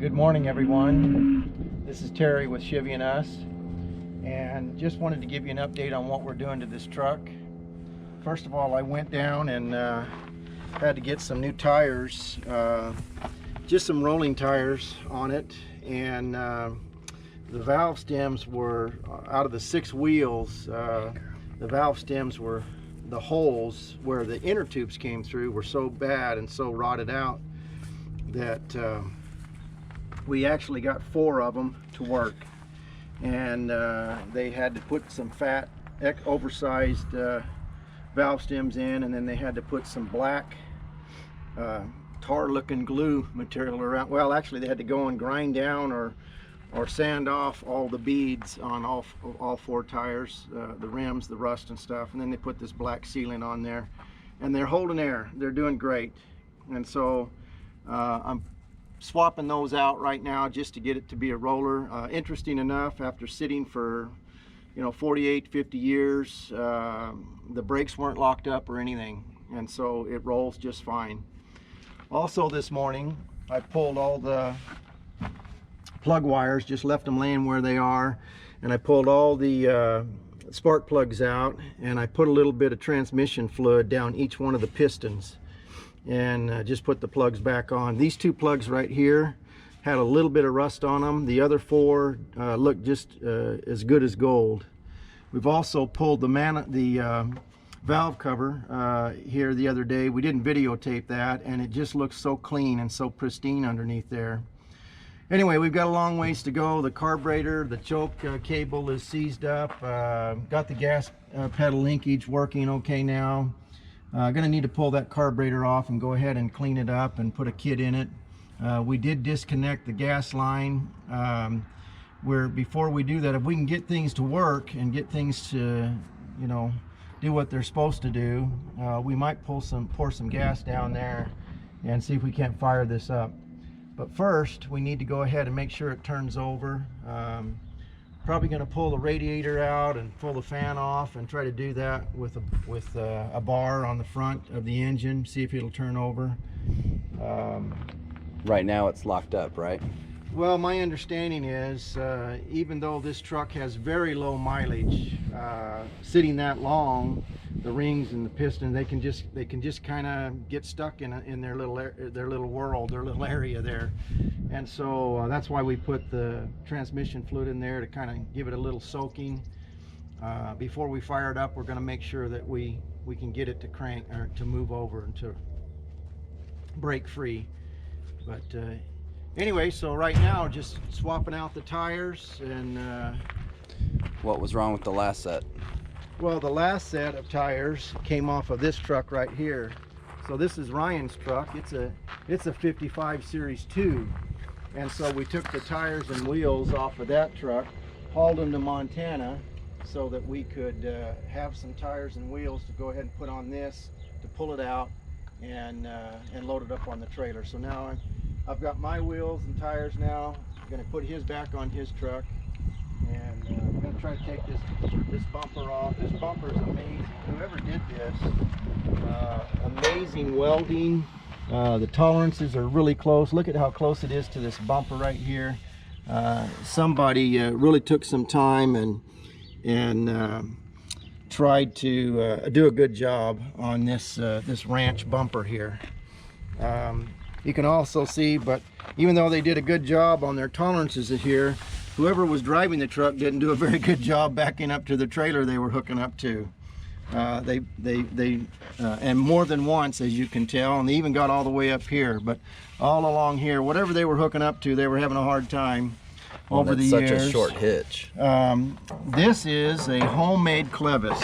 Good morning, everyone. This is Terry with Chevy and Us, and just wanted to give you an update on what we're doing to this truck. First of all, I went down and had to get some new tires, just some rolling tires on it, and the valve stems were out of the 6 wheels. The valve stems were, the holes where the inner tubes came through were so bad and so rotted out that we actually got 4 of them to work, and they had to put some fat, oversized valve stems in, and then they had to put some black tar-looking glue material around. Well, actually, they had to go and grind down or sand off all the beads on all 4 tires, the rims, the rust and stuff, and then they put this black sealant on there, and they're holding air. They're doing great, and so I'm swapping those out right now just to get it to be a roller. Interesting enough, after sitting for 48, 50 years, the brakes weren't locked up or anything, and so it rolls just fine. Also this morning, I pulled all the plug wires, just left them laying where they are, and I pulled all the spark plugs out, and I put a little bit of transmission fluid down each one of the pistons, and just put the plugs back on. These 2 plugs right here had a little bit of rust on them. The other 4 look just as good as gold. We've also pulled the valve cover here the other day. We didn't videotape that, and it just looks so clean and so pristine underneath there. Anyway, we've got a long ways to go. The carburetor, the choke cable is seized up. Got the gas pedal linkage working okay now. Gonna need to pull that carburetor off and go ahead and clean it up and put a kit in it. We did disconnect the gas line. Before we do that, if we can get things to work and get things to, do what they're supposed to do, we might pour some gas down there and see if we can't fire this up. But first, we need to go ahead and make sure it turns over. Probably going to pull the radiator out and pull the fan off, and try to do that with a bar on the front of the engine, see if it'll turn over. Right now it's locked up, right? Well, my understanding is, even though this truck has very low mileage, sitting that long, the rings and the piston, they can just kind of get stuck in their little world, their little area there, and so that's why we put the transmission fluid in there to kind of give it a little soaking. Before we fire it up, we're going to make sure that we can get it to crank or to move over and to break free. But anyway, so right now just swapping out the tires. And what was wrong with the last set? Well, the last set of tires came off of this truck right here. So this is Ryan's truck. It's a 55 Series 2, and so we took the tires and wheels off of that truck, hauled them to Montana so that we could have some tires and wheels to go ahead and put on this, to pull it out and load it up on the trailer. So now I've got my wheels and tires now. I'm going to put his back on his truck, and I'm going to try to take this bumper off. This bumper is amazing. Whoever did this, amazing welding. The tolerances are really close. Look at how close it is to this bumper right here. Somebody really took some time and tried to do a good job on this ranch bumper here. You can also see, but even though they did a good job on their tolerances here, whoever was driving the truck didn't do a very good job backing up to the trailer they were hooking up to. And more than once, as you can tell, and they even got all the way up here. But all along here, whatever they were hooking up to, they were having a hard time over the years. Such a short hitch. This is a homemade clevis.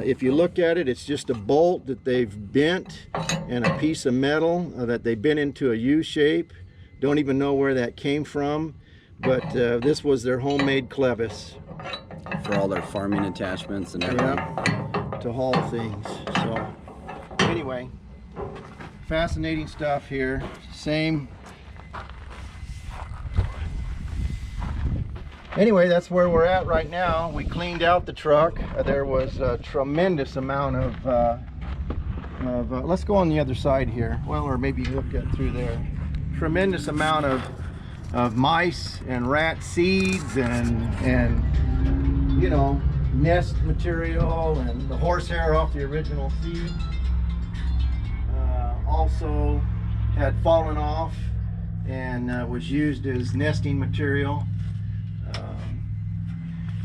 If you look at it, it's just a bolt that they've bent and a piece of metal that they bent into a U shape. Don't even know where that came from, but this was their homemade clevis. For all their farming attachments and everything. Yeah, to haul things. So anyway, fascinating stuff here. Same. Anyway, that's where we're at right now. We cleaned out the truck. There was a tremendous amount of let's go on the other side here. Well, or maybe look at through there. tremendous amount of mice and rat seeds and you know, nest material, and the horsehair off the original seed also had fallen off and was used as nesting material.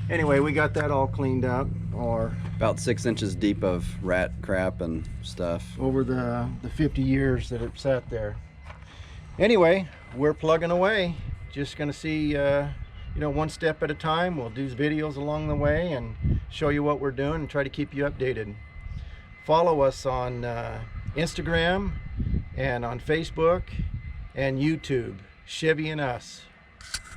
Anyway, we got that all cleaned up, or About 6 inches deep of rat crap and stuff. over the 50 years that it sat there. Anyway, we're plugging away. Just gonna see, you know, one step at a time. We'll do videos along the way and show you what we're doing and try to keep you updated. Follow us on Instagram and on Facebook and YouTube, Chevy and Us.